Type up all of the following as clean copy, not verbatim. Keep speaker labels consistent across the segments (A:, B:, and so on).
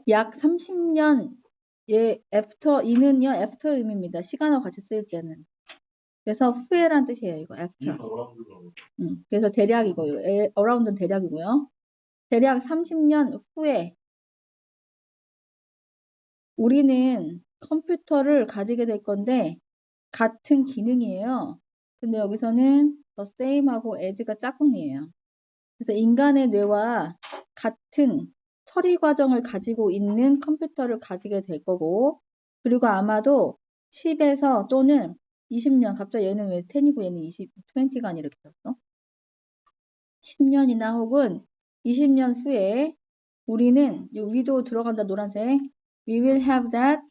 A: 약 30년 예, after 이는요 after 의미입니다. 시간하고 같이 쓰일 때는. 그래서 후에란 뜻이에요. 이거 after. 그래서 대략 이거 around는 대략이고요. 대략 30년 후에 우리는 컴퓨터를 가지게 될 건데 같은 기능이에요. 근데 여기서는 the same하고 as가 짝꿍이에요. 그래서 인간의 뇌와 같은 처리 과정을 가지고 있는 컴퓨터를 가지게 될 거고, 그리고 아마도 10에서 또는 20년, 갑자기 얘는 왜 10이고 얘는 20가 아니라 이렇게 썼어? 10년이나 혹은 20년 후에 우리는 위도 들어간다 노란색. We will have that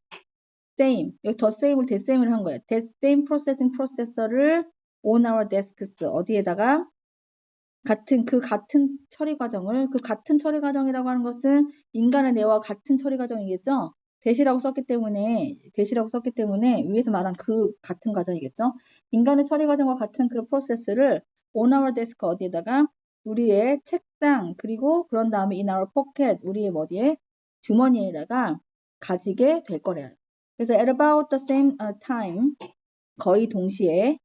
A: same. 여기 더 same을 the same을 한 거예요. That same processing processor를 on our desks. 어디에다가? 같은 처리 과정을 같은 처리 과정이라고 하는 것은 인간의 뇌와 같은 처리 과정이겠죠. 대시라고 썼기 때문에 위에서 말한 그 같은 과정이겠죠. 인간의 처리 과정과 같은 그 프로세스를 on our desk 어디에다가 우리의 책상 그리고 그런 다음에 in our pocket 우리의 어디에 주머니에다가 가지게 될 거래요. 그래서 at about the same time 거의 동시에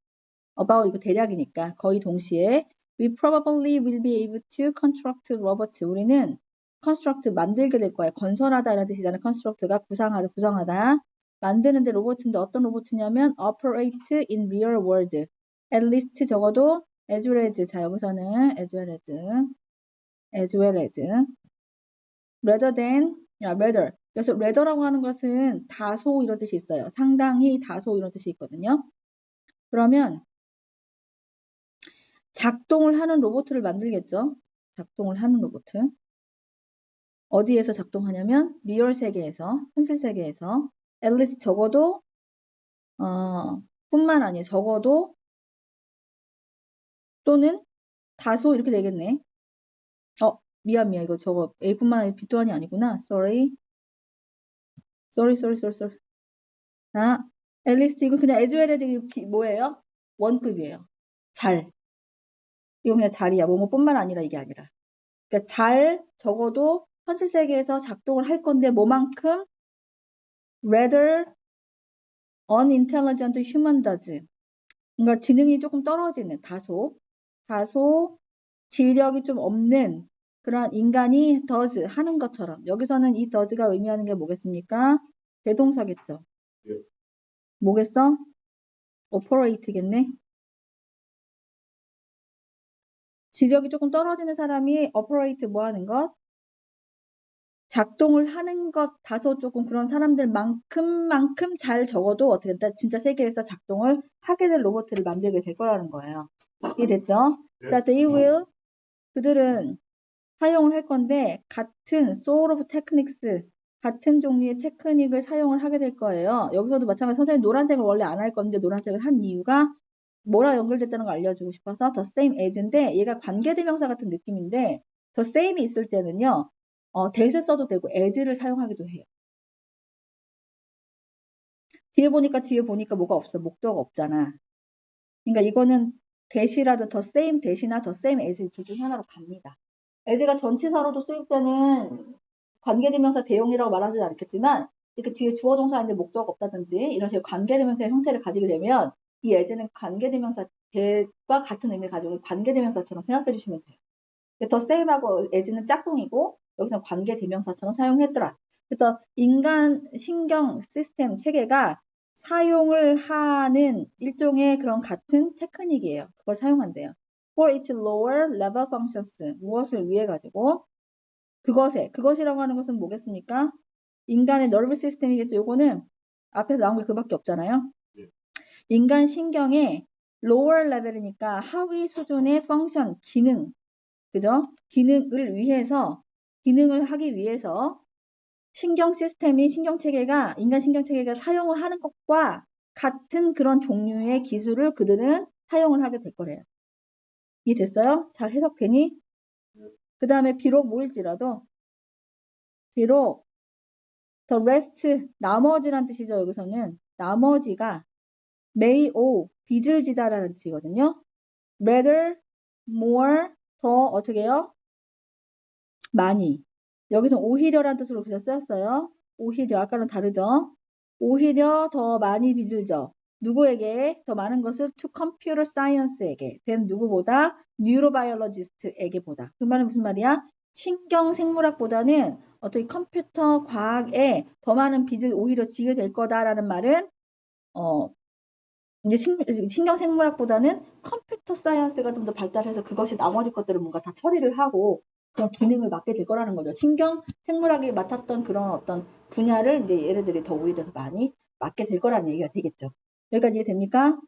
A: about 이거 대략이니까 거의 동시에 we probably will be able to construct robots. 우리는 construct 만들게 될 거야. 건설하다 이라는 뜻이잖아. construct가 구상하다, 구성하다. 만드는데 로봇인데 어떤 로봇이냐면 operate in real world. at least 적어도 as well as. 자 여기서는 as well as rather than rather. 그래서 rather라고 하는 것은 다소 이런 뜻이 있어요. 상당히 다소 이런 뜻이 있거든요. 그러면 작동을 하는 로봇을 만들겠죠. 작동을 하는 로봇. 어디에서 작동하냐면 리얼 세계에서, 현실 세계에서 at least 적어도 뿐만 아니라 적어도 또는 다소 이렇게 되겠네. 미안 이거 저거 A뿐만 아니라 B 또한이 아니구나. sorry. at least 이거 그냥 as well as 뭐예요? 원급이에요. 잘. 이거 그냥 잘이야. 뭐뭐뿐만 아니라 이게 아니라. 그러니까 잘 적어도 현실 세계에서 작동을 할 건데 뭐만큼 rather unintelligent human does. 그러니까 지능이 조금 떨어지는 다소 지력이 좀 없는 그런 인간이 does 하는 것처럼 여기서는 이 does가 의미하는 게 뭐겠습니까? 대동사겠죠. 뭐겠어? operate겠네. 지력이 조금 떨어지는 사람이 operate 뭐 하는 것? 작동을 하는 것 다소 조금 그런 사람들만큼 잘 적어도 어떻게 된다? 진짜 세계에서 작동을 하게 될 로봇을 만들게 될 거라는 거예요. 이해됐죠? 자, they will 그들은 사용을 할 건데 같은 sort of techniques 같은 종류의 테크닉을 사용을 하게 될 거예요. 여기서도 마찬가지로 선생님 노란색을 원래 안 할 건데 노란색을 한 이유가 뭐랑 연결됐다는 걸 알려주고 싶어서 the same as인데 얘가 관계대명사 같은 느낌인데 the same이 있을 때는요. that을 써도 되고 as를 사용하기도 해요. 뒤에 보니까 뭐가 없어. 목적어가 없잖아. 그러니까 이거는 that이라도 the same that이나 the same as 둘 중 하나로 갑니다. as가 전치사로도 쓰일 때는 관계대명사 대용이라고 말하지는 않겠지만 이렇게 뒤에 주어 동사인데 목적어가 없다든지 이런 식으로 관계대명사의 형태를 가지게 되면 이 as는 관계대명사 대과 같은 의미를 가지고 있는 관계대명사처럼 생각해 주시면 돼요. 더 same하고 as는 짝꿍이고 여기서 관계대명사처럼 사용했더라. 그래서 인간 신경 시스템 체계가 사용을 하는 일종의 그런 같은 테크닉이에요. 그걸 사용한대요. For its lower level functions. 무엇을 위해 가지고 그것이라고 하는 것은 뭐겠습니까? 인간의 nerve system이겠죠. 요거는 앞에서 나온 게 그밖에 없잖아요. 인간 신경의 lower level이니까 하위 수준의 function, 기능, 그죠? 기능을 하기 위해서 신경 체계가, 인간 신경 체계가 사용을 하는 것과 같은 그런 종류의 기술을 그들은 사용을 하게 될 거래요. 이해됐어요? 잘 해석되니? 그 다음에 비록 뭐일지라도 the rest, 나머지란 뜻이죠. 여기서는 나머지가 may 빚을 지다라는 뜻이거든요. rather, more, 더 어떻게 해요? 많이. 여기서 오히려라는 뜻으로 그래서 쓰였어요. 오히려, 아까랑 다르죠? 오히려 더 많이 빚을 져. 누구에게? 더 많은 것을 to computer science에게. 된 누구보다? neurobiologist에게 보다. 그 말은 무슨 말이야? 신경생물학보다는 어떻게 컴퓨터 과학에 더 많은 빚을 오히려 지게 될 거다라는 말은 이제 신경생물학보다는 컴퓨터 사이언스가 좀 더 발달해서 그것이 나머지 것들을 뭔가 다 처리를 하고 그런 기능을 맡게 될 거라는 거죠. 신경생물학이 맡았던 그런 어떤 분야를 이제 얘네들이 더 오히려 더 많이 맡게 될 거라는 얘기가 되겠죠. 여기까지 이해됩니까?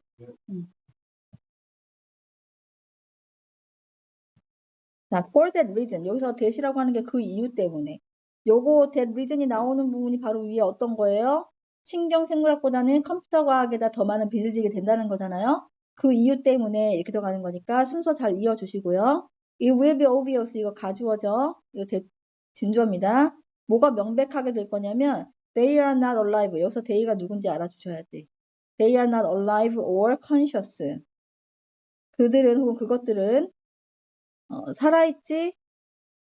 A: 자, for that reason. 여기서 that이라고 하는 게 그 이유 때문에. 요거 that reason이 나오는 부분이 바로 위에 어떤 거예요? 신경생물학보다는 컴퓨터 과학에다 더 많은 빚을 지게 된다는 거잖아요. 그 이유 때문에 이렇게 들어가는 거니까 순서 잘 이어주시고요. It will be obvious. 이거 가주어죠. 이거 진주어입니다. 뭐가 명백하게 될 거냐면 they are not alive. 여기서 they가 누군지 알아주셔야 돼. They are not alive or conscious. 그들은 혹은 그것들은 살아있지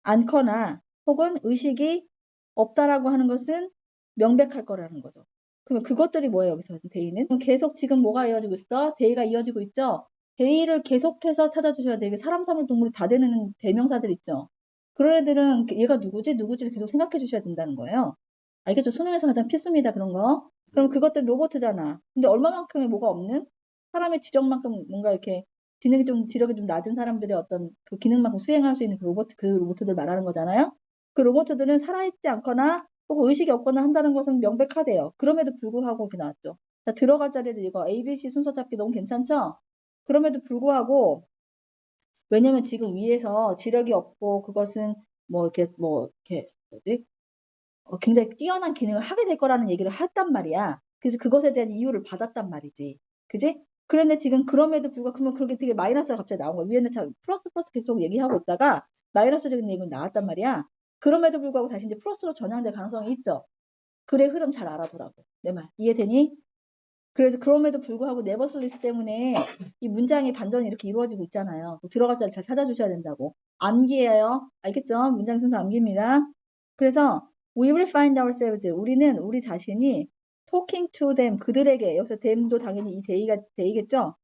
A: 않거나 혹은 의식이 없다라고 하는 것은 명백할 거라는 거죠. 그럼 그것들이 뭐예요, 여기서 데이는? 계속 지금 뭐가 이어지고 있어? 데이가 이어지고 있죠? 데이를 계속해서 찾아주셔야 돼. 이게 사람, 사물, 동물이 다 되는 대명사들 있죠? 그런 애들은 얘가 누구지? 누구지를 계속 생각해 주셔야 된다는 거예요. 알겠죠? 수능에서 가장 필수입니다, 그런 거. 그럼 그것들 로봇이잖아. 근데 얼마만큼의 뭐가 없는? 사람의 지력만큼 뭔가 이렇게 지력이 좀 낮은 사람들의 어떤 그 기능만큼 수행할 수 있는 그 로봇들 말하는 거잖아요. 그 로봇들은 살아있지 않거나 혹은 의식이 없거나 한다는 것은 명백하대요. 그럼에도 불구하고 이렇게 나왔죠. 자, 들어갈 자리에도 이거 ABC 순서 잡기 너무 괜찮죠? 그럼에도 불구하고 왜냐면 지금 위에서 지력이 없고 그것은 이렇게 뭐지? 굉장히 뛰어난 기능을 하게 될 거라는 얘기를 했단 말이야. 그래서 그것에 대한 이유를 받았단 말이지. 그지? 그런데 지금 그럼에도 불구하고 그러면 그렇게 되게 마이너스가 갑자기 나온 거야. 위에는 플러스 계속 얘기하고 있다가 마이너스적인 얘기가 나왔단 말이야. 그럼에도 불구하고 다시 이제 플러스로 전향될 가능성이 있죠. 글의 흐름 잘 알아두라고. 내 말. 이해되니? 그래서 그럼에도 불구하고 네버슬리스 때문에 이 문장의 반전이 이렇게 이루어지고 있잖아요. 들어갈 자리 잘 찾아주셔야 된다고. 암기예요. 알겠죠? 문장 순서 암기입니다. 그래서 we will find ourselves. 우리는 우리 자신이 talking to them. 그들에게. 여기서 them도 당연히 이 they겠죠?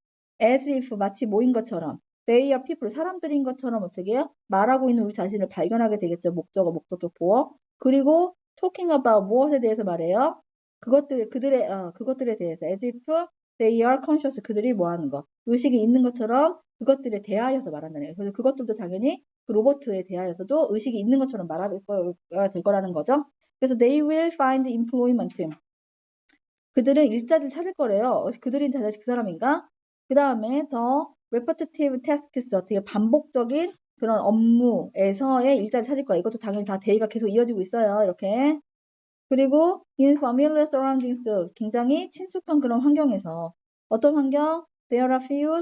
A: as if 마치 모인 것처럼. they are people. 사람들인 것처럼 어떻게 해요? 말하고 있는 우리 자신을 발견하게 되겠죠. 목적어, 목적격 보어. 그리고 talking about 무엇에 대해서 말해요? 그것들에 대해서 as if they are conscious. 그들이 뭐 하는 거. 의식이 있는 것처럼 그것들에 대하여서 말한다는 거예요. 그래서 그것들도 당연히 그 로봇에 대하여서도 의식이 있는 것처럼 말할 거가 될 거라는 거죠. 그래서 they will find employment. 그들은 일자리를 찾을 거래요. 그들인 자식 그 사람인가? 그 다음에 더 repetitive tasks. 어떻게 반복적인 그런 업무에서의 일자리를 찾을 거야. 이것도 당연히 다 대의가 계속 이어지고 있어요. 이렇게. 그리고 in familiar surroundings. 굉장히 친숙한 그런 환경에서. 어떤 환경? There are few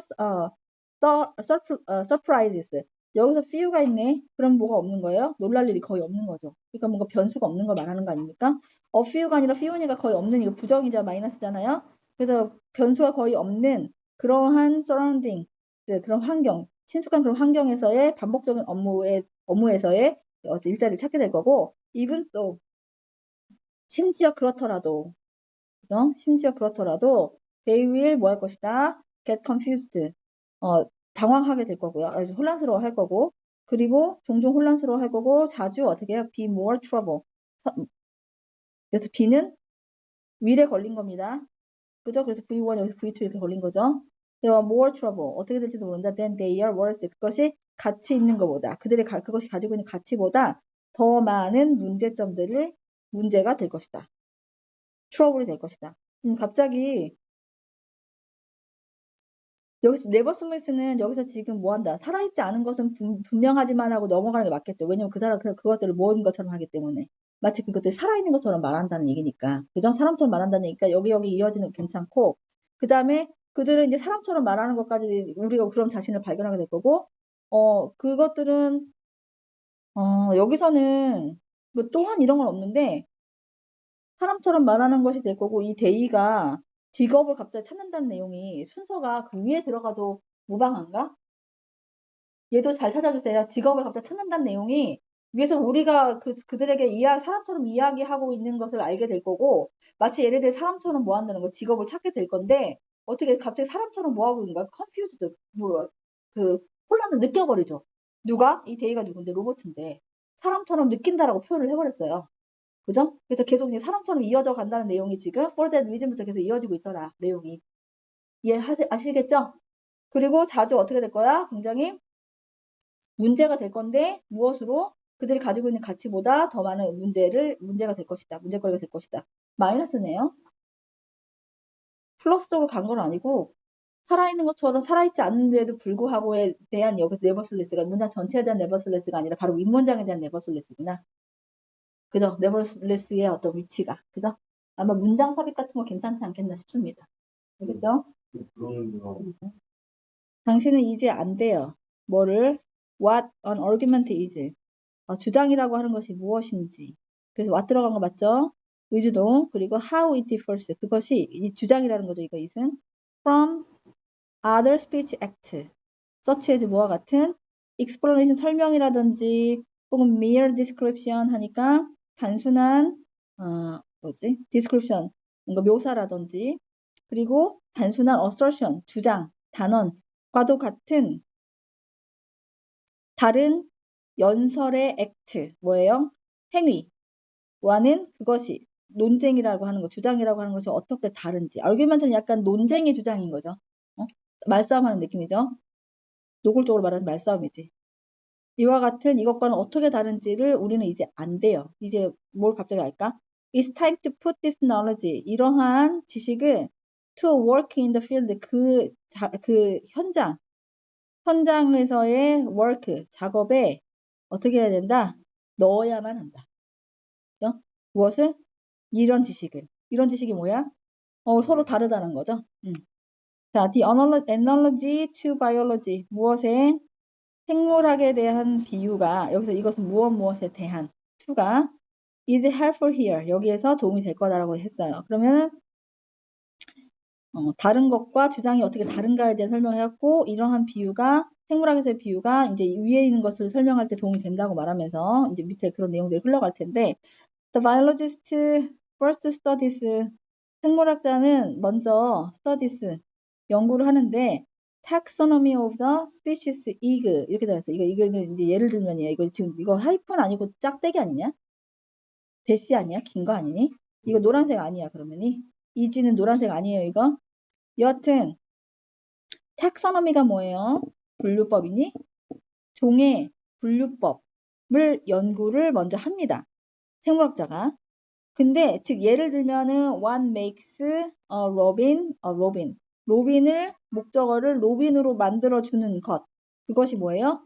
A: surprises. 여기서 few가 있네. 그럼 뭐가 없는 거예요? 놀랄 일이 거의 없는 거죠. 그러니까 뭔가 변수가 없는 걸 말하는 거 아닙니까? few가 아니라 few니까 거의 없는 이거 부정이자 마이너스잖아요. 그래서 변수가 거의 없는 그러한 surrounding, 그런 환경, 친숙한 그런 환경에서의 반복적인 업무에서의 일자리를 찾게 될 거고, even so, 심지어 그렇더라도, 그죠? 심지어 그렇더라도 they will 뭐 할 것이다? get confused. 당황하게 될 거고요. 혼란스러워 할 거고. 그리고 종종 혼란스러워 할 거고 자주 어떻게 해요? be more trouble. 그래서 be는 will에 걸린 겁니다. 그죠? 그래서 V1 여기서 V2 이렇게 걸린 거죠. 그래서 more trouble. 어떻게 될지도 모른다. Then they are worse. 그것이 가치 있는 것보다 그것이 가지고 있는 가치보다 더 많은 문제가 될 것이다. 트러블이 될 것이다. 갑자기 여기서 네버슬리스는 여기서 지금 뭐 한다? 살아있지 않은 것은 분명하지만 하고 넘어가는 게 맞겠죠. 왜냐면 그 사람 그것들을 모은 것처럼 하기 때문에 마치 그것들이 살아있는 것처럼 말한다는 얘기니까. 그죠? 사람처럼 말한다는 얘기니까 여기 이어지는 괜찮고 그 다음에 그들은 이제 사람처럼 말하는 것까지 우리가 그런 자신을 발견하게 될 거고 그것들은 여기서는 뭐 또한 이런 건 없는데 사람처럼 말하는 것이 될 거고 이 데이가 직업을 갑자기 찾는다는 내용이 순서가 그 위에 들어가도 무방한가? 얘도 잘 찾아주세요. 직업을 갑자기 찾는다는 내용이 위에서 우리가 그들에게 사람처럼 이야기하고 있는 것을 알게 될 거고, 마치 얘네들 사람처럼 뭐 한다는 거, 직업을 찾게 될 건데, 어떻게 갑자기 사람처럼 뭐 하고 있는 거야? 컨퓨즈드, 혼란을 느껴버리죠. 누가? 이 데이가 누군데? 로봇인데. 사람처럼 느낀다라고 표현을 해버렸어요. 그죠? 그래서 계속 이제 사람처럼 이어져 간다는 내용이 지금 for that reason부터 계속 이어지고 있더라, 내용이. 아시겠죠? 그리고 자주 어떻게 될 거야? 굉장히 문제가 될 건데, 무엇으로? 그들이 가지고 있는 가치보다 더 많은 문제가 될 것이다. 문제거리가 될 것이다. 마이너스네요. 플러스 쪽으로 간 건 아니고, 살아있는 것처럼 살아있지 않는데도 불구하고에 대한 여기 네버슬레스가 문장 전체에 대한 네버슬레스가 아니라 바로 윗문장에 대한 네버슬레스구나. 그죠? 네버슬레스의 어떤 위치가. 그죠? 아마 문장 삽입 같은 거 괜찮지 않겠나 싶습니다. 알겠죠? 당신은 이제 안 돼요. 뭐를? What an argument is. 주장이라고 하는 것이 무엇인지. 그래서 what 들어간 거 맞죠? 의주동. 그리고 how it differs. 그것이 이 주장이라는 거죠. 이거 is은. From other speech act. such as 뭐와 같은 explanation 설명이라든지 혹은 mere description 하니까 단순한 description 뭔가 묘사라든지 그리고 단순한 assertion 주장 단언과도 같은 다른 연설의 act 뭐예요? 행위와는 그것이 논쟁이라고 하는 거 주장이라고 하는 것이 어떻게 다른지 argument는 약간 논쟁의 주장인 거죠. 말싸움하는 느낌이죠. 노골적으로 말하는 말싸움이지. 이와 같은 이것과는 어떻게 다른지를 우리는 이제 안 돼요. 이제 뭘 갑자기 알까? It's time to put this knowledge. 이러한 지식을 to work in the field. 그 현장에서의 work, 작업에 어떻게 해야 된다? 넣어야만 한다. 그죠? 무엇을? 이런 지식을. 이런 지식이 뭐야? 서로 다르다는 거죠. 자, the analogy to biology. 무엇에? 생물학에 대한 비유가 여기서 이것은 무엇에 대한 to가 is helpful here 여기에서 도움이 될 거다라고 했어요. 그러면은 다른 것과 주장이 어떻게 다른가에 대해 설명해갖고 이러한 비유가 생물학에서의 비유가 이제 위에 있는 것을 설명할 때 도움이 된다고 말하면서 이제 밑에 그런 내용들이 흘러갈 텐데 the biologist first studies 생물학자는 먼저 studies 연구를 하는데 taxonomy of the species is 이렇게 되어 있어요. 이거는 이제 예를 들면이에요. 이거 지금 이거 하이픈 아니고 짝대기 아니냐? 대시 아니야? 긴 거 아니니? 이거 노란색 아니야 그러면이? 이지는 노란색 아니에요 이거? 여하튼 taxonomy가 뭐예요? 분류법이니? 종의 분류법을 연구를 먼저 합니다. 생물학자가. 근데 즉 예를 들면은 what makes a robin a robin. 로빈을 목적어를 로빈으로 만들어주는 것. 그것이 뭐예요?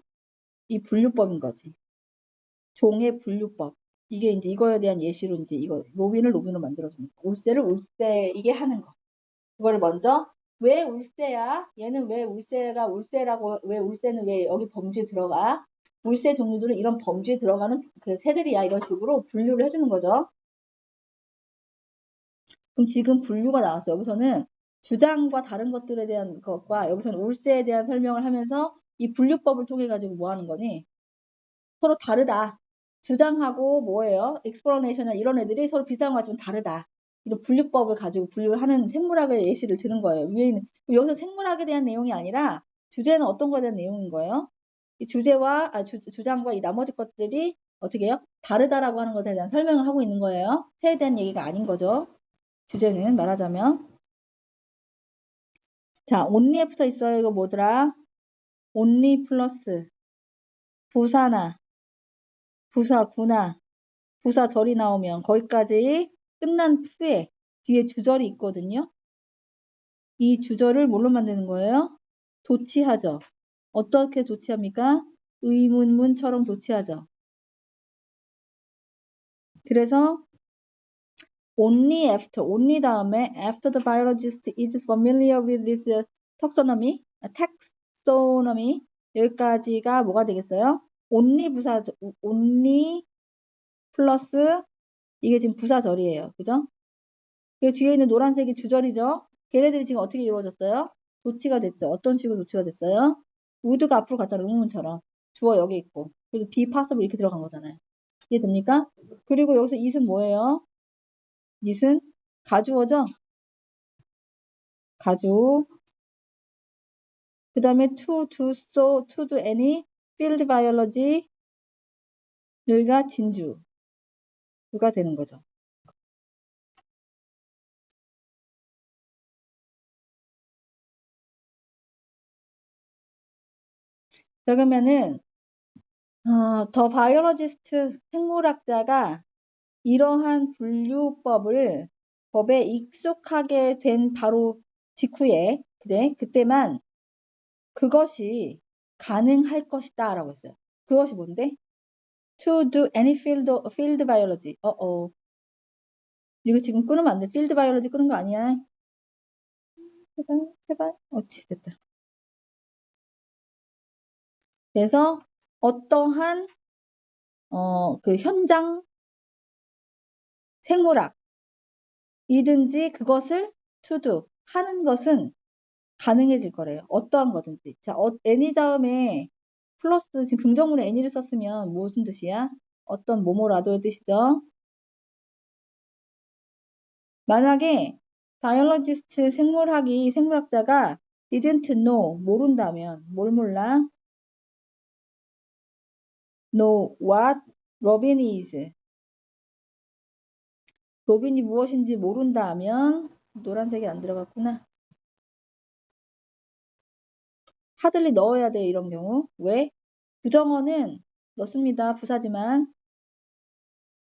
A: 이 분류법인 거지. 종의 분류법. 이게 이제 이거에 대한 예시로 이제 이거 로빈을 로빈으로 만들어주는 거. 울새를 울새이게 하는 거. 그거를 먼저 왜 울새야? 얘는 왜 울새가 울새라고 왜 울새는 왜 여기 범주에 들어가? 울새 종류들은 이런 범주에 들어가는 그 새들이야. 이런 식으로 분류를 해주는 거죠. 그럼 지금 분류가 나왔어요. 여기서는 주장과 다른 것들에 대한 것과 여기서는 울세에 대한 설명을 하면서 이 분류법을 통해 가지고 뭐 하는 거니? 서로 다르다. 주장하고 뭐예요? explanation 이런 애들이 서로 비슷한 거 가지고 다르다. 이런 분류법을 가지고 분류하는 생물학의 예시를 드는 거예요. 위에 있는 여기서 생물학에 대한 내용이 아니라 주제는 어떤 거에 대한 내용인 거예요? 이 주제와 주장과 이 나머지 것들이 어떻게 해요? 다르다라고 하는 것에 대한 설명을 하고 있는 거예요. 새에 대한 얘기가 아닌 거죠. 주제는 말하자면 자, only에 붙어 있어요. 이거 뭐더라? only 플러스 부사나 부사구나 부사절이 나오면 거기까지 끝난 후에 뒤에 주절이 있거든요. 이 주절을 뭘로 만드는 거예요? 도치하죠. 어떻게 도치합니까? 의문문처럼 도치하죠. 그래서 only 다음에 after the biologist is familiar with this taxonomy 여기까지가 뭐가 되겠어요? only 플러스 이게 지금 부사절이에요. 그죠? 그 뒤에 있는 노란색이 주절이죠? 걔네들이 지금 어떻게 이루어졌어요? 도치가 됐죠. 어떤 식으로 도치가 됐어요? would가 앞으로 갔잖아요. 의문문처럼. 주어 여기 있고. 그래서 be possible 이렇게 들어간 거잖아요. 이해됩니까? 그리고 여기서 it은 뭐예요? it은 가주어죠? 가주. 그 다음에 to do so, to do any, field biology, 여기가 진주가 되는 거죠. 자, 그러면은 더 바이올로지스트 생물학자가 이러한 분류법을 법에 익숙하게 된 바로 직후에 그때만 그것이 가능할 것이다 라고 했어요. 그것이 뭔데? To do any field biology. 이거 지금 끊으면 안 돼. field biology 끊은 거 아니야? 제발. 어찌 됐다. 그래서 어떠한 그 현장 생물학이든지 그것을 to do 하는 것은 가능해질 거래요. 어떠한 거든지. 자, any 다음에 플러스 지금 긍정문에 any를 썼으면 무슨 뜻이야? 어떤 뭐뭐라도의 뜻이죠. 만약에 바이올로지스트 생물학자가 didn't know 모른다면 뭘 몰라? know what robin is. 로빈이 무엇인지 모른다 하면 노란색이 안 들어갔구나. 하들리 넣어야 돼 이런 경우. 왜? 부정어는 넣습니다. 부사지만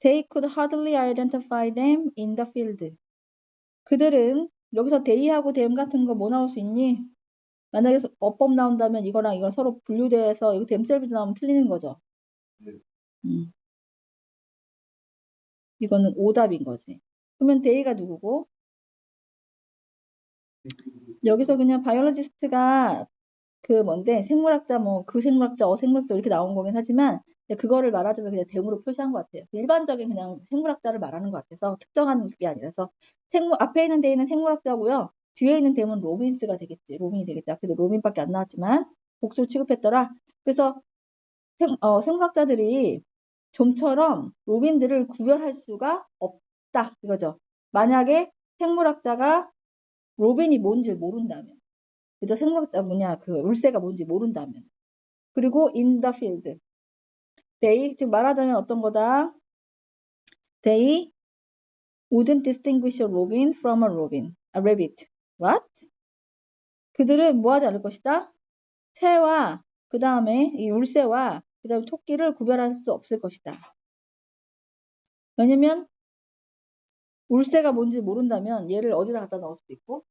A: They could hardly identify them in the field. 그들은 여기서 they하고 them 같은 거 뭐 나올 수 있니? 만약에 어법 나온다면 이거랑 이거 서로 분류돼서 이거 themselves 나오면 틀리는 거죠. 이거는 오답인 거지. 그러면 they가 누구고? 여기서 그냥 바이올로지스트가 그 뭔데 생물학자 뭐 그 생물학자 생물학자 이렇게 나온 거긴 하지만 그거를 말하자면 그냥 대문으로 표시한 것 같아요. 일반적인 그냥 생물학자를 말하는 것 같아서 특정한 게 아니라서 앞에 있는 데에는 생물학자고요. 뒤에 있는 데는 로빈스가 되겠지. 로빈이 되겠지. 앞에도 로빈밖에 안 나왔지만 복수 취급했더라. 그래서 생물학자들이 좀처럼 로빈들을 구별할 수가 없다 이거죠. 만약에 생물학자가 로빈이 뭔지 모른다면 그죠? 생물학자 그 울세가 뭔지 모른다면. 그리고 in the field. They, 즉 말하자면 어떤 거다? They wouldn't distinguish a robin from a rabbit. What? 그들은 뭐 하지 않을 것이다? 새와 그 다음에 이 울새와 그 다음에 토끼를 구별할 수 없을 것이다. 왜냐면 울새가 뭔지 모른다면 얘를 어디다 갖다 넣을 수도 있고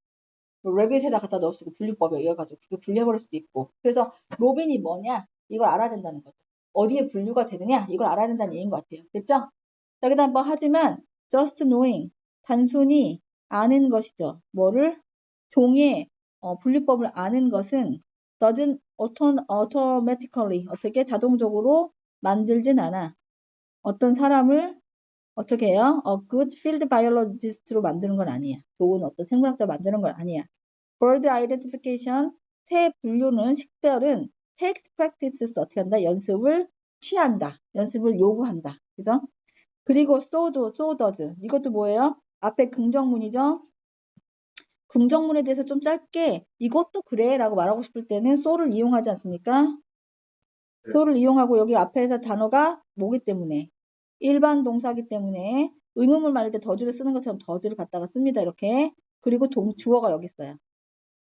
A: 레빗에다 갖다 넣을 수 있고 분류법에 의해가지고 그게 분리해버릴 수도 있고 그래서 로빈이 뭐냐 이걸 알아야 된다는 거죠. 어디에 분류가 되느냐 이걸 알아야 된다는 얘기인 것 같아요. 됐죠? 자, 그 다음 하지만 just knowing 단순히 아는 것이죠. 뭐를? 종의 분류법을 아는 것은 doesn't automatically 어떻게 자동적으로 만들진 않아. 어떤 사람을 어떻게 해요? good field biologist로 만드는 건 아니야. 좋은 어떤 생물학자 만드는 건 아니야. bird identification, 새 분류는 식별은 takes practices 어떻게 한다? 연습을 취한다. 연습을 요구한다. 그죠? 그리고 so does 이것도 뭐예요? 앞에 긍정문이죠? 긍정문에 대해서 좀 짧게 이것도 그래 라고 말하고 싶을 때는 so를 이용하지 않습니까? 네. so를 이용하고 여기 앞에서 단어가 뭐기 때문에 일반 동사기 때문에 의문문 말할 때 더즈를 쓰는 것처럼 더즈를 갖다가 씁니다. 이렇게. 그리고 주어가 여기 있어요.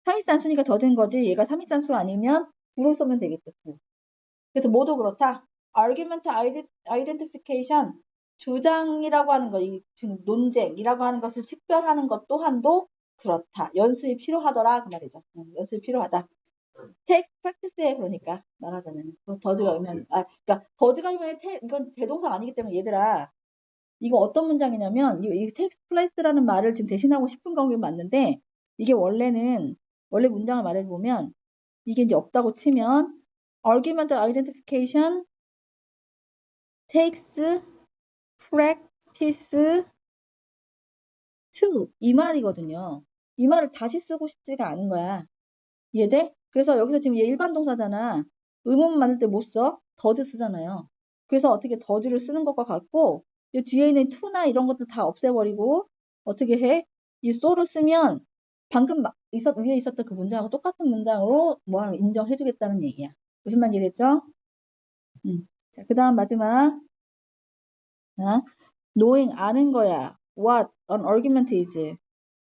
A: 3일산수니까 더든 거지 얘가 3일산수 아니면 구로 쓰면 되겠죠. 그래서 모두 그렇다. argument identification 주장이라고 하는 거, 이 논쟁이라고 하는 것을 식별하는 것 또한도 그렇다. 연습이 필요하더라 그 말이죠. 연습이 필요하다. text practice에 그러니까 말하자면 더즈가 오면 그러니까 더즈가 오면 이건 대동사 아니기 때문에 얘들아 이거 어떤 문장이냐면 이 text place라는 말을 지금 대신하고 싶은 거긴 맞는데 이게 원래 문장을 말해보면 이게 이제 없다고 치면 argument identification takes practice to 이 말이거든요. 이 말을 다시 쓰고 싶지가 않은 거야. 이해돼? 그래서 여기서 지금 얘 일반 동사잖아. 의문 만들 때 못 써? does 쓰잖아요. 그래서 어떻게 does를 쓰는 것과 같고 이 뒤에 있는 to나 이런 것들 다 없애버리고 어떻게 해? 이 so를 쓰면 방금 위에 있었던 그 문장하고 똑같은 문장으로 뭐 하는 인정해주겠다는 얘기야. 무슨 말인지 됐죠? 자, 그 다음 마지막. knowing 아는 거야. what an argument is.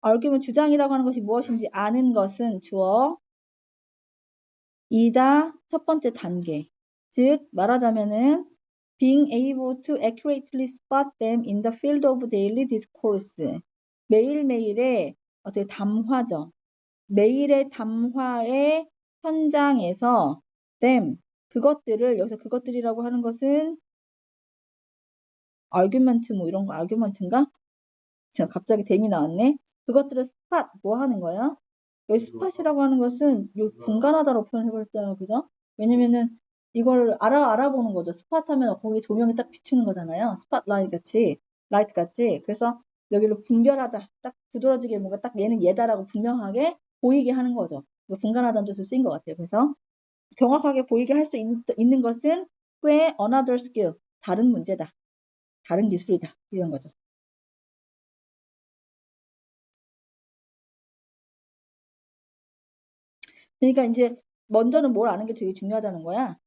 A: argument 주장이라고 하는 것이 무엇인지 아는 것은 주어 이다 첫 번째 단계. 즉 말하자면은 being able to accurately spot them in the field of daily discourse. 매일매일의 어떻게 담화죠. 매일의 담화의 현장에서 them 그것들을 여기서 그것들이라고 하는 것은 argument 뭐 이런 거 argument인가? 제가 갑자기 댐이 나왔네. 그것들을 spot 뭐 하는 거야? 여기 스팟이라고 하는 것은 요 분간하다로 표현해버렸어요. 그죠? 왜냐면은 이걸 알아보는 거죠. 스팟 하면 거기 조명이 딱 비추는 거잖아요. 스팟라이트 같이, 라이트 같이. 그래서 여기를 분별하다, 딱 두드러지게 뭔가 딱 얘는 얘다라고 분명하게 보이게 하는 거죠. 분간하다는 뜻으로 쓰인 것 같아요. 그래서 정확하게 보이게 할 수 있는 것은 꽤 another skill, 다른 문제다. 다른 기술이다. 이런 거죠. 그러니까 이제 먼저는 뭘 아는 게 되게 중요하다는 거야.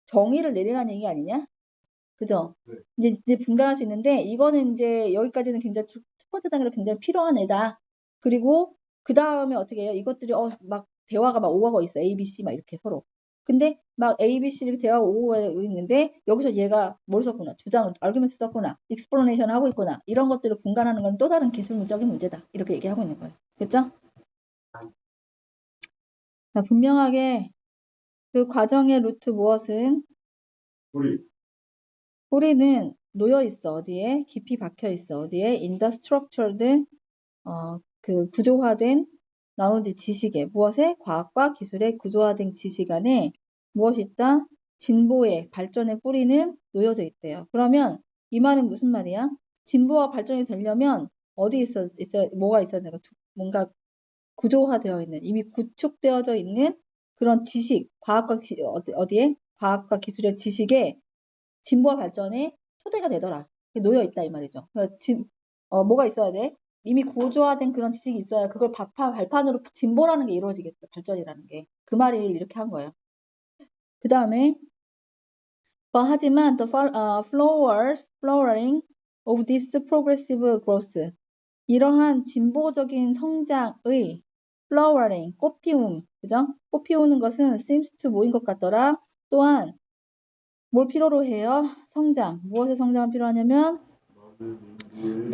A: 정의를 내리라는 얘기 아니냐? 그죠? 네. 이제 분간할 수 있는데 이거는 이제 여기까지는 굉장히 첫 번째 단계로 굉장히 필요한 애다. 그리고 그 다음에 어떻게 해요? 이것들이 막 대화가 막 오가고 있어. A, B, C 막 이렇게 서로. 근데 막 A, B, C 이렇게 대화가 오고 있는데 여기서 얘가 뭘 썼구나. 주장을 아르규멘트 썼구나. 익스플레네이션 하고 있구나. 이런 것들을 분간하는 건 또 다른 기술적인 문제다. 이렇게 얘기하고 있는 거예요. 그렇죠? 자, 분명하게 그 과정의 루트 무엇은? 뿌리는 놓여 있어. 어디에? 깊이 박혀 있어. 어디에? in the structured 그 구조화된 나머지 지식에 무엇에? 과학과 기술의 구조화된 지식 안에 무엇이 있다? 진보의 발전의 뿌리는 놓여져 있대요. 그러면 이 말은 무슨 말이야? 진보와 발전이 되려면 어디 뭐가 있어야 되나? 뭔가 구조화되어 있는 이미 구축되어져 있는 그런 지식, 어디에? 과학과 기술의 지식에 진보와 발전의 토대가 되더라. 놓여 있다 이 말이죠. 그러니까 뭐가 있어야 돼? 이미 구조화된 그런 지식이 있어야 그걸 발판으로 진보라는 게 이루어지겠죠. 발전이라는 게. 그 말이 이렇게 한 거예요. 그 다음에 하지만 the flowering of this progressive growth 이러한 진보적인 성장의 flowering, 꽃피움, 그죠? 꽃피우는 것은 seems to 모인 것 같더라. 또한 뭘 필요로 해요? 성장. 무엇의 성장이 필요하냐면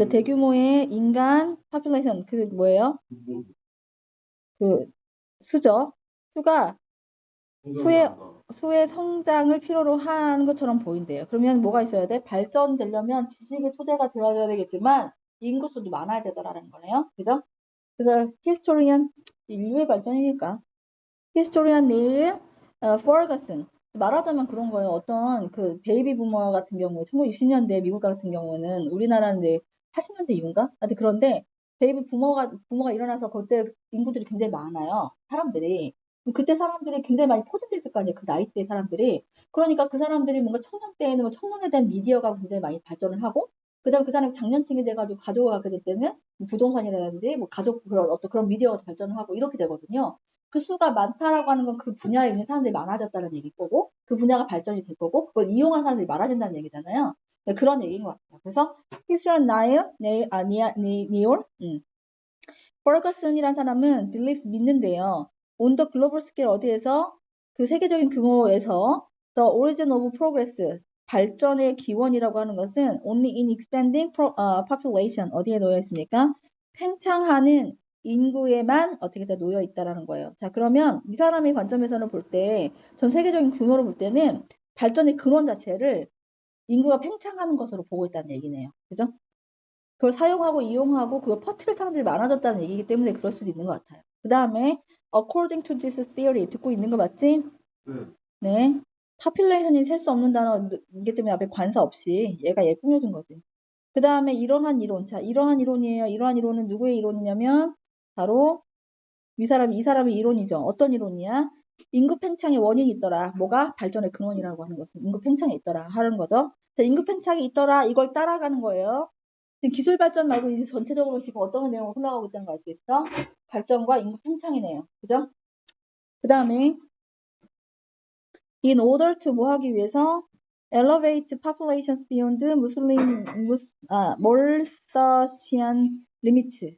A: 대규모의 인간 population 그 뭐예요? 그 수죠. 수가 수의 성장을 필요로 하는 것처럼 보인대요. 그러면 뭐가 있어야 돼? 발전되려면 지식의 토대가 되어야 되겠지만 인구수도 많아야 되더라는 거네요. 그죠? 그래서 히스토리언 인류의 발전이니까 히스토리언 닐 퍼거슨 말하자면 그런 거예요. 어떤 그 베이비 부머 같은 경우에 1960년대 미국 같은 경우는 우리나라는 80년대 이후인가? 하여튼 그런데 베이비 부모가 일어나서 그때 인구들이 굉장히 많아요. 사람들이. 그때 사람들이 굉장히 많이 포진돼 있을 거 아니에요. 그 나이대 사람들이. 그러니까 그 사람들이 뭔가 청년 때에는 뭐 청년에 대한 미디어가 굉장히 많이 발전을 하고 그다음에 그 사람이 장년층이 돼가지고 가족을 갖게 될 때는 뭐 부동산이라든지 뭐 가족 그런 어떤 그런 미디어가 발전을 하고 이렇게 되거든요. 그 수가 많다라고 하는 건 그 분야에 있는 사람들이 많아졌다는 얘기일 거고 그 분야가 발전이 될 거고 그걸 이용한 사람들이 많아진다는 얘기잖아요. 네, 그런 얘기인 것 같아요. 그래서 히스런 니올 퍼거슨이라는 사람은 believes 믿는데요. on the global scale 어디에서 그 세계적인 규모에서 the origin of progress 발전의 기원이라고 하는 것은 only in expanding population 어디에 놓여 있습니까? 팽창하는 인구에만 어떻게 다 놓여 있다라는 거예요. 자, 그러면 이 사람의 관점에서는 볼 때 전 세계적인 규모로 볼 때는 발전의 근원 자체를 인구가 팽창하는 것으로 보고 있다는 얘기네요. 그죠? 그걸 사용하고 이용하고 그걸 퍼뜨릴 사람들이 많아졌다는 얘기이기 때문에 그럴 수도 있는 것 같아요. 그 다음에 according to this theory 듣고 있는 거 맞지? 네. population이 셀 수 없는 단어이기 때문에 앞에 관사 없이 얘가 얘 꾸며준 거지. 그 다음에 이러한 이론. 자, 이러한 이론이에요. 이러한 이론은 누구의 이론이냐면 바로 이 사람의 이론이죠. 어떤 이론이야? 인구 팽창의 원인이 있더라. 뭐가? 발전의 근원이라고 하는 것은 인구 팽창이 있더라 하는 거죠. 자, 인구 팽창이 있더라. 이걸 따라가는 거예요. 지금 기술 발전 말고 이제 전체적으로 지금 어떤 내용을 흘러가고 있다는 거 알 수 있어? 발전과 인구 팽창이네요. 그죠? 그 다음에 in order to 뭐 하기 위해서 elevate populations beyond Malthusian limits.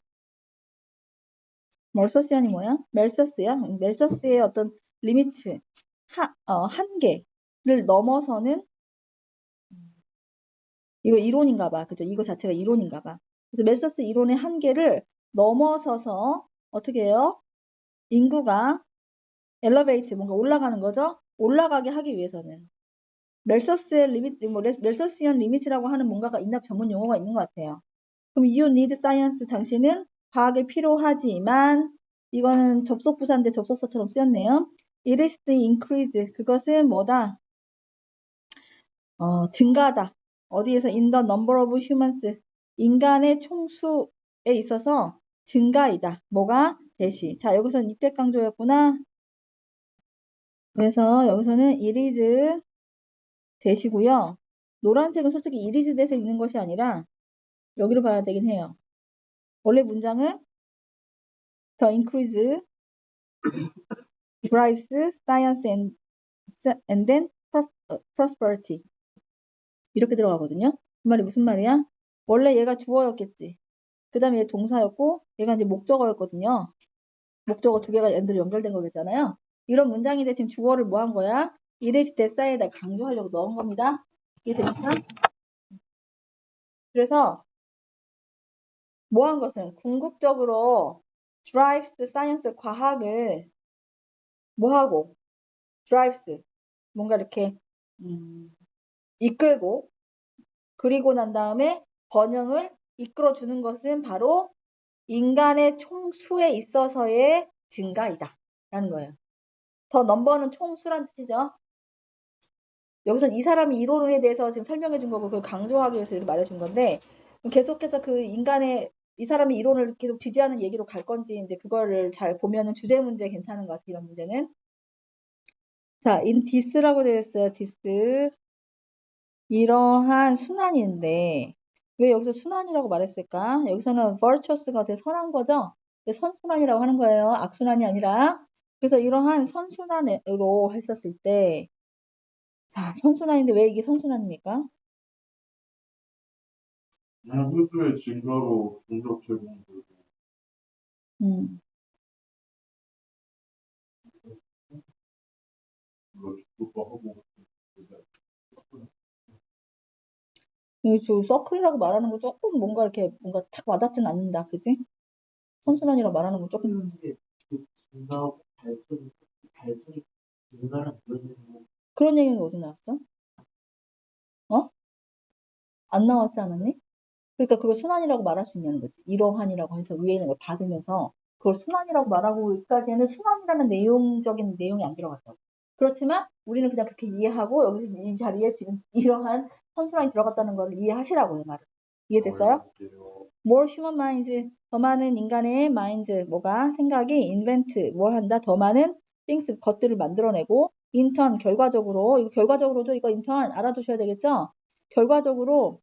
A: 멀서시안이 뭐야? 멜서스야? 멜서스의 어떤 리미트, 한계를 넘어서는, 이거 이론인가 봐. 그죠? 이거 자체가 이론인가 봐. 그래서 멜서스 이론의 한계를 넘어서서 어떻게 해요? 인구가 엘리베이트, 뭔가 올라가는 거죠? 올라가게 하기 위해서는. 멜서스의 리미트, 멜서스이언 리미트라고 하는 뭔가가 있나 전문 용어가 있는 것 같아요. 그럼 you need science, 당신은 과학이 필요하지만, 이거는 접속부사인데 접속사처럼 쓰였네요. It is the increase, 그것은 뭐다? 증가하다. 어디에서? in the number of humans, 인간의 총수에 있어서 증가이다. 뭐가? 대시. 자, 여기서는 이때 강조였구나. 그래서 여기서는 it is 대시고요. 노란색은 솔직히 it is 대에서 있는 것이 아니라 여기로 봐야 되긴 해요. 원래 문장은 the increase drives science and then prosperity. 이렇게 들어가거든요. 그 말이 무슨 말이야? 원래 얘가 주어였겠지. 그 다음에 얘 동사였고, 얘가 이제 목적어였거든요. 목적어 두 개가 얘들 연결된 거겠잖아요. 이런 문장인데 지금 주어를 뭐 한 거야? 이레시 데사에다 강조하려고 넣은 겁니다. 이게 됩니까? 그래서 뭐 한 것은 궁극적으로 drives science, 과학을 뭐 하고 drives, 뭔가 이렇게 이끌고, 그리고 난 다음에 번영을 이끌어주는 것은 바로 인간의 총수에 있어서의 증가이다 라는 거예요. 더 넘버는 총수란 뜻이죠. 여기서 이 사람이 이론에 대해서 지금 설명해 준 거고 그걸 강조하기 위해서 이렇게 말해 준 건데, 계속해서 그 인간의 이 사람이 이론을 계속 지지하는 얘기로 갈 건지 이제 그거를 잘 보면은 주제 문제 괜찮은 것 같아요. 이런 문제는. 자, in this라고 되어 있어요. this. 이러한 순환인데 왜 여기서 순환이라고 말했을까? 여기서는 virtuous가 되게 선한 거죠? 선순환이라고 하는 거예요. 악순환이 아니라. 그래서 이러한 선순환으로 했었을 때, 자, 선순환인데 왜 이게 선순환입니까?
B: 스스로의 증거로 동력 제공을 축구하고
A: 저 서클이라고 말하는 거 조금 뭔가 이렇게 뭔가 탁 와닿진 않는다, 그지? 선순환이라고 말하는 거 조금. 그런 얘기는 어디 나왔어? 안 나왔지 않았니? 그러니까 그걸 순환이라고 말할 수 있냐는 거지. 이러한이라고 해서 위에 있는 걸 받으면서 그걸 순환이라고 말하고 여기까지는 순환이라는 내용적인 내용이 안 들어갔다고. 그렇지만 우리는 그냥 그렇게 이해하고 여기서 이 자리에 지금 이러한 선순환이 들어갔다는 걸 이해하시라고요, 말을. 이해됐어요? More human minds, 더 많은 인간의 minds, 뭐가? 생각이 invent, 뭘 한다? 더 많은 things, 것들을 만들어내고 in turn, 결과적으로, 이거 결과적으로도 이거 in turn 알아두셔야 되겠죠? 결과적으로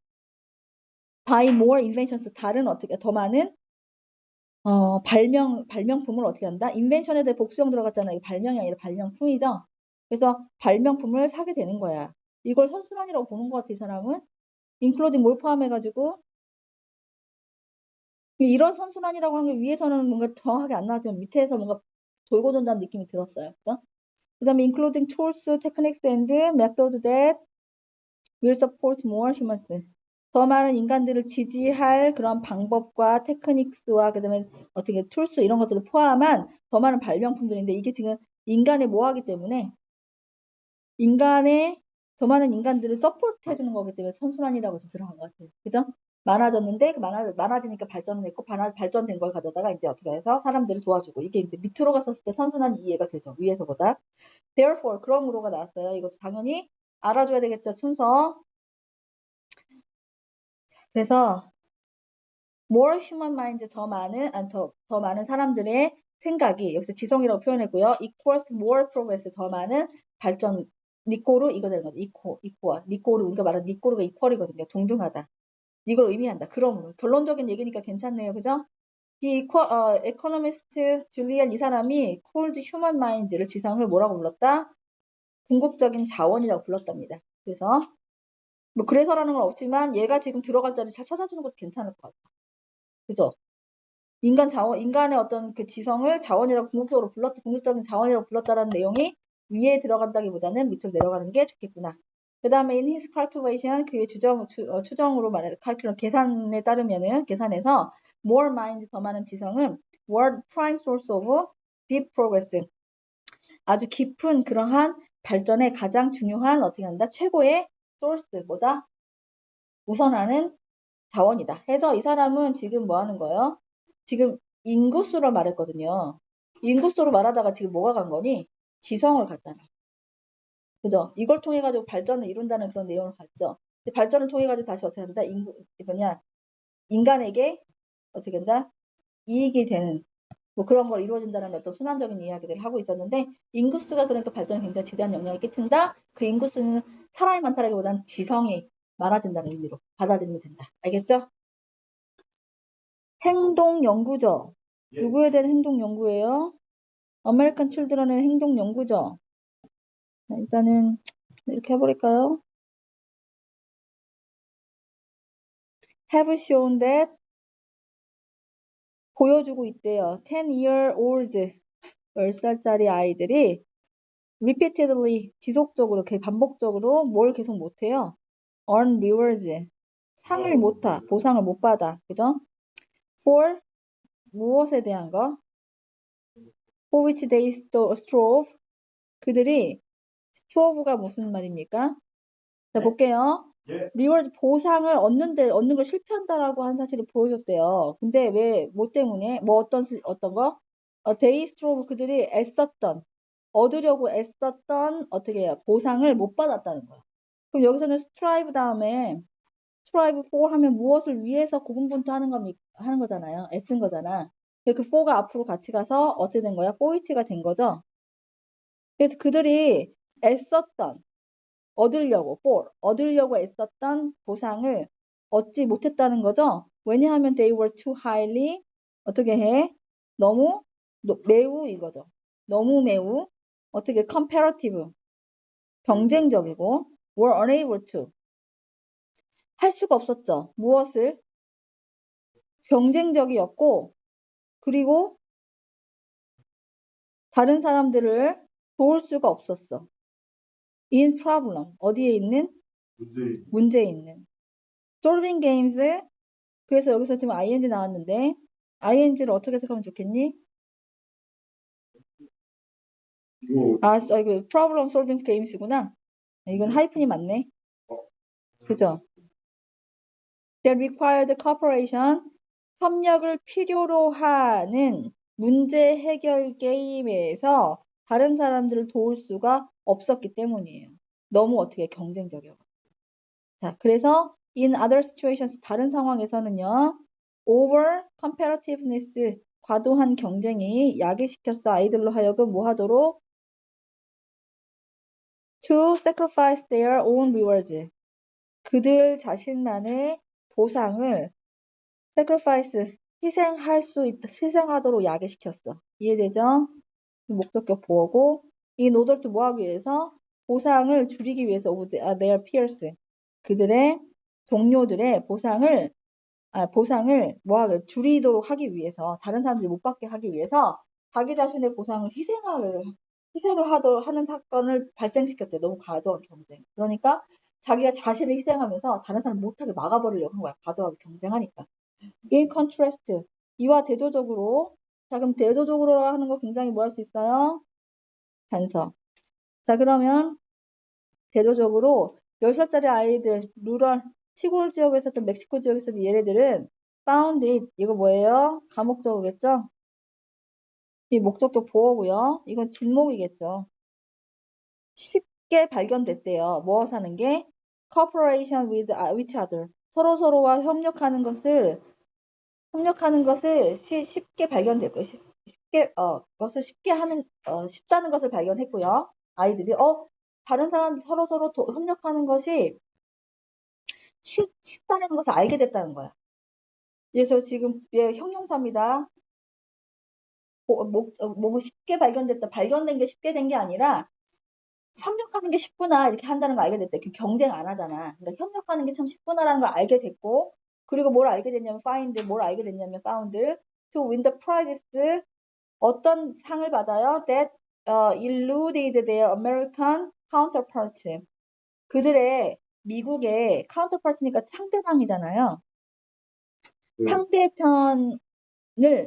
A: by more inventions, 다른 어떻게 더 많은 발명품을 어떻게 한다? 인벤션에 대해 복수형 들어갔잖아요. 발명이 아니라 발명품이죠. 그래서 발명품을 사게 되는 거야. 이걸 선순환이라고 보는 것 같아, 이 사람은. including 뭘 포함해가지고 이런 선순환이라고 하는 게 위에서는 뭔가 정확하게 안 나왔지만 밑에서 뭔가 돌고 돈다는 느낌이 들었어요. 그죠? 그 다음에 including tools, techniques and methods that will support more humans. 더 많은 인간들을 지지할 그런 방법과 테크닉스와 그다음에 어떻게 툴스 이런 것들을 포함한 더 많은 발명품들인데 이게 지금 인간의 뭐하기 때문에 인간의 더 많은 인간들을 서포트 해주는 거기 때문에 선순환이라고 좀 들어간 것 같아요. 그죠? 많아졌는데 많아지니까 발전을 했고 발전된 걸 가져다가 이제 어떻게 해서 사람들을 도와주고 이게 이제 밑으로 갔었을 때 선순환이 이해가 되죠. 위에서보다. Therefore 그러므로가 나왔어요. 이것도 당연히 알아줘야 되겠죠. 순서. 그래서 more human minds, 더 많은 사람들의 생각이 여기서 지성이라고 표현했고요. equals more progress 더 많은 발전 니꼬르 이거 되는 거죠. equal 니꼬르 우리가 말하는 니꼬르가 equal이거든요. 동등하다. 이걸 의미한다. 그럼 결론적인 얘기니까 괜찮네요. 그죠? 이 에코노미스트 줄리안 이 사람이 cold human minds를 지성을 뭐라고 불렀다? 궁극적인 자원이라고 불렀답니다. 그래서 뭐 그래서라는 건 없지만 얘가 지금 들어갈 자리 잘 찾아주는 것도 괜찮을 것 같아. 그죠? 인간의 어떤 그 지성을 자원이라고 궁극적인 자원이라고 불렀다라는 내용이 위에 들어간다기보다는 밑으로 내려가는 게 좋겠구나. 그 다음에 in his calculation, 그의 추정으로 말해서 계산에 따르면은, 계산해서 more mind, 더 많은 지성은 world prime source of deep progress. 아주 깊은 그러한 발전의 가장 중요한 어떻게 한다? 최고의 source, 보다 우선하는 자원이다. 해서 이 사람은 지금 뭐 하는 거예요? 지금 인구수로 말했거든요. 인구수로 말하다가 지금 뭐가 간 거니? 지성을 갖잖아. 그죠? 이걸 통해 가지고 발전을 이룬다는 그런 내용을 갖죠. 발전을 통해 가지고 다시 어떻게 한다? 인간에게 어떻게 한다? 이익이 되는 뭐 그런 걸 이루어진다는 어떤 순환적인 이야기들을 하고 있었는데, 인구수가 그러니까 발전에 굉장히 지대한 영향을 끼친다. 그 인구수는 사람이 많다라기보다는 지성이 많아진다는 의미로 받아들이면 된다. 알겠죠? 행동 연구죠. 누구에 대한 행동 연구예요? 아메리칸 칠드런의 행동 연구죠. 일단은 이렇게 해버릴까요? have shown that 보여주고 있대요. 10-year-olds 10살짜리 아이들이 repeatedly 지속적으로 반복적으로 뭘 계속 못해요? earn rewards 상을 못 타, 보상을 못 받아. 그죠? for 무엇에 대한 거? for which they strove 그들이 strove가 무슨 말입니까? 자, 볼게요. 리워드 보상을 얻는 걸 실패한다라고 한 사실을 보여줬대요. 근데 왜, 뭐 때문에? 뭐 어떤 거? they strove 그들이 얻으려고 애썼던 어떻게 해요? 보상을 못 받았다는 거야. 그럼 여기서는 strive 다음에 strive for 하면 무엇을 위해서 고군분투하는 거잖아요. 애쓴 거잖아. 그 for가 앞으로 같이 가서 어떻게 된 거야? for which가 된 거죠. 그래서 그들이 얻으려고 애썼던 보상을 얻지 못했다는 거죠. 왜냐하면 they were too highly 어떻게 해? 매우 이거죠. 매우 어떻게 comparative 경쟁적이고 were unable to 할 수가 없었죠. 무엇을? 경쟁적이었고 그리고 다른 사람들을 도울 수가 없었어. in problem 어디에 있는? 문제에 있는. solving games 그래서 여기서 지금 ing 나왔는데 ing를 어떻게 생각하면 좋겠니? 이거 problem solving games구나. 이건 하이픈이 맞네. 그죠? That required cooperation 협력을 필요로 하는 문제 해결 게임에서 다른 사람들을 도울 수가 없었기 때문이에요. 너무 어떻게 경쟁적이어. 자, 그래서 in other situations 다른 상황에서는요. over competitiveness 과도한 경쟁이 야기시켰어 아이들로 하여금 뭐 하도록 to sacrifice their own rewards 그들 자신만의 보상을 sacrifice 희생하도록 야기시켰어. 이해되죠? 목적격 보어고 in order to 뭐 하기 위해서 보상을 줄이기 위해서 of their peers 그들의 동료들의 보상을 줄이도록 하기 위해서 다른 사람들이 못 받게 하기 위해서 자기 자신의 보상을 희생을 하는 사건을 발생시켰대. 너무 과도한 경쟁. 그러니까 자기가 자신을 희생하면서 다른 사람 못하게 막아버리려고 한 거야. 과도하게 경쟁하니까. in contrast 이와 대조적으로 자 그럼 대조적으로 하는 거 굉장히 뭐 할 수 있어요? 단서. 자 그러면 대조적으로 10살짜리 아이들 시골 지역에서 또 멕시코 지역에서 얘네들은 found it 이거 뭐예요? 가목적어겠죠? 이 목적격 보어고요. 이건 질목이겠죠. 쉽게 발견됐대요. 무엇 하는 게? cooperation with each other 서로와 협력하는 것을 쉽게 발견될 것이 것을 쉽다는 것을 발견했고요. 아이들이, 다른 사람 서로 협력하는 것이 쉽다는 것을 알게 됐다는 거야. 그래서 지금, 형용사입니다. 뭐 쉽게 발견된 게 쉽게 된 게 아니라, 협력하는 게 쉽구나, 이렇게 한다는 걸 알게 됐대. 경쟁 안 하잖아. 그러니까 협력하는 게 참 쉽구나라는 걸 알게 됐고, 그리고 뭘 알게 됐냐면 뭘 알게 됐냐면 found, to win the prizes, 어떤 상을 받아요? That eluded their American counterparts. 그들의 미국의 counterpart니까 상대방이잖아요.
B: 네.
A: 상대편을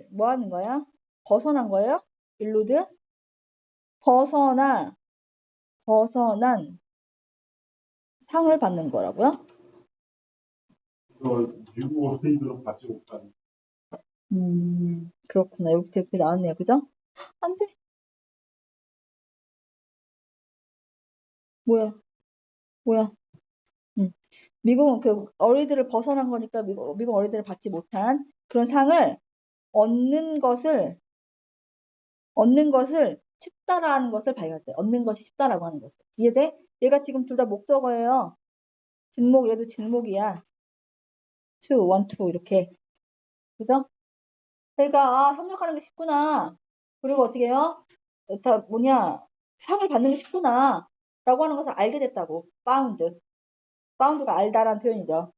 A: 뭐 하는 거야? 벗어난 거예요? elude? 벗어난 상을 받는 거라고요?
B: 그래서 미국 어린이들은 받지 못하는.
A: 그렇구나. 여기 댓글 나왔네요. 그죠? 안 돼. 뭐야? 미국은 그 어린이들을 벗어난 거니까 미국 어린이들을 받지 못한 그런 상을 얻는 것을 쉽다라는 것을 발견했대. 얻는 것이 쉽다라고 하는 것을. 이해돼? 얘가 지금 둘 다 목적어예요. 얘도 진목이야. to, want to 이렇게. 그죠? 그러니까 협력하는 게 쉽구나. 그리고 어떻게 해요? 상을 받는 게 쉽구나. 라고 하는 것을 알게 됐다고. found가 알다라는 표현이죠.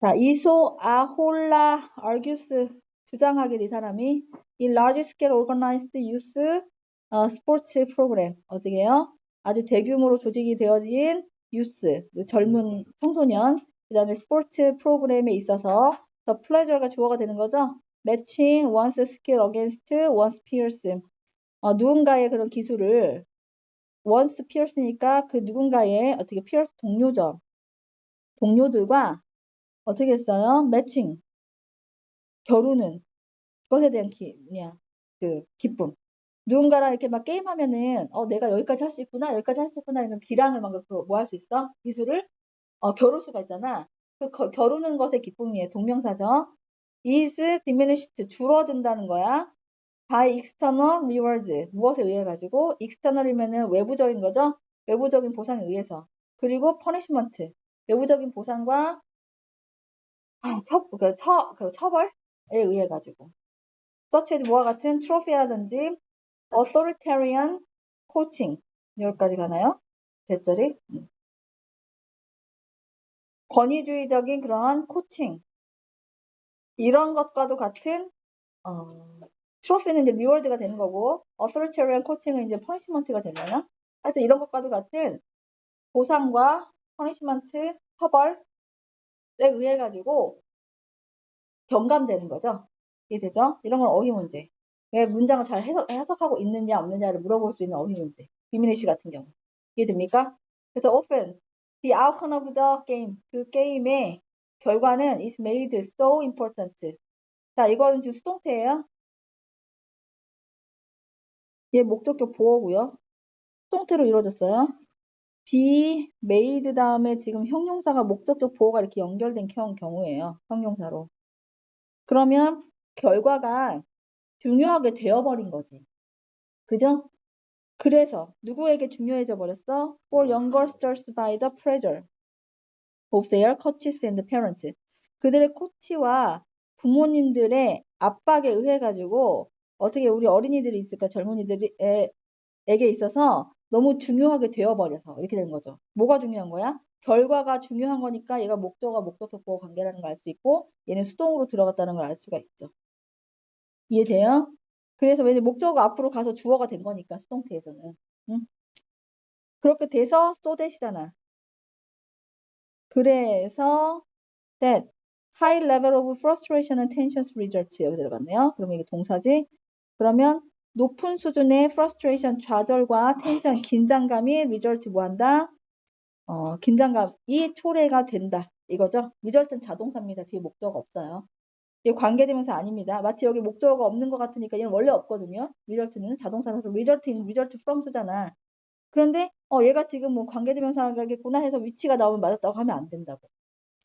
A: 자, 이소 argues 주장하길 이 사람이 이 large scale organized youth sports program 어떻게 해요? 아주 대규모로 조직이 되어진 youth 젊은 청소년 그 다음에 스포츠 프로그램에 있어서 the pleasure가 주어가 되는 거죠. matching one's skill against one's peers 누군가의 그런 기술을 one's peers니까 그 누군가의 어떻게 peers 동료죠. 동료들과 어떻게 했어요? 매칭, 겨루는 것에 대한 기쁨. 누군가랑 이렇게 막 게임하면은, 내가 여기까지 할 수 있구나, 이런 기량을 막 뭐 할 수 있어? 기술을? 겨룰 수가 있잖아. 겨루는 것의 기쁨이에요. 동명사죠. is diminished, 줄어든다는 거야. by external rewards, 무엇에 의해 가지고, external이면은 외부적인 거죠? 외부적인 보상에 의해서. 그리고 punishment, 외부적인 보상과 처벌에 의해 가지고. such as 뭐와 같은 트로피라든지 authoritarian coaching 여기까지 가나요? 대절이 권위주의적인 그러한 코칭 이런 것과도 같은 트로피는 이제 리워드가 되는 거고 authoritarian coaching은 이제 punishment가 되나요? 하여튼 이런 것과도 같은 보상과 punishment 처벌에 의해 가지고 경감되는 거죠. 이해되죠? 이런 건 어휘 문제. 왜 문장을 잘 해석하고 있느냐 없느냐를 물어볼 수 있는 어휘 문제. 비미니시 같은 경우. 이해됩니까? 그래서 often the outcome of the game 그 게임의 결과는 is made so important. 자, 이거는 지금 수동태예요. 얘 목적격 보어고요. 수동태로 이루어졌어요. be made 다음에 지금 형용사가 목적격 보어가 이렇게 연결된 경우예요. 형용사로. 그러면 결과가 중요하게 되어버린 거지. 그죠? 그래서 누구에게 중요해져 버렸어? For younger stars by the pressure of their coaches and parents. 그들의 코치와 부모님들의 압박에 의해 가지고 어떻게 우리 어린이들이 있을까 젊은이들에게 있어서 너무 중요하게 되어버려서 이렇게 되는 거죠. 뭐가 중요한 거야? 결과가 중요한 거니까 얘가 목적격 보호 관계라는 걸 알 수 있고 얘는 수동으로 들어갔다는 걸 알 수가 있죠. 이해돼요? 그래서 왜냐면 목적어가 앞으로 가서 주어가 된 거니까 수동태에서는. 응? 그렇게 돼서 so that이잖아. 그래서 that high level of frustration and tensions result 여기 들어갔네요. 그러면 이게 동사지. 그러면 높은 수준의 frustration 좌절과 텐션 긴장감이 result 뭐한다? 긴장감이 초래가 된다. 이거죠. result는 자동사입니다. 뒤에 목적어가 없어요. 이게 관계대명사 아닙니다. 마치 여기 목적어가 없는 것 같으니까 얘는 원래 없거든요. result는 자동사라서 result in, result from 쓰잖아. 그런데 얘가 지금 뭐 관계대명사겠구나 해서 위치가 나오면 맞았다고 하면 안 된다고.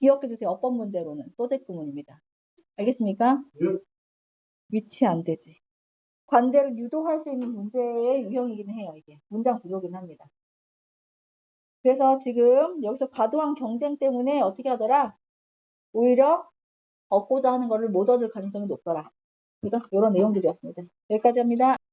A: 기억해 주세요. 어법 문제로는 소댓 구문입니다. 알겠습니까?
B: 예.
A: 위치 안 되지. 관대를 유도할 수 있는 문제의 유형이기는 해요. 이게 문장 구조긴 합니다. 그래서 지금 여기서 과도한 경쟁 때문에 어떻게 하더라? 오히려 얻고자 하는 거를 못 얻을 가능성이 높더라. 그죠? 이런 내용들이었습니다. 여기까지 합니다.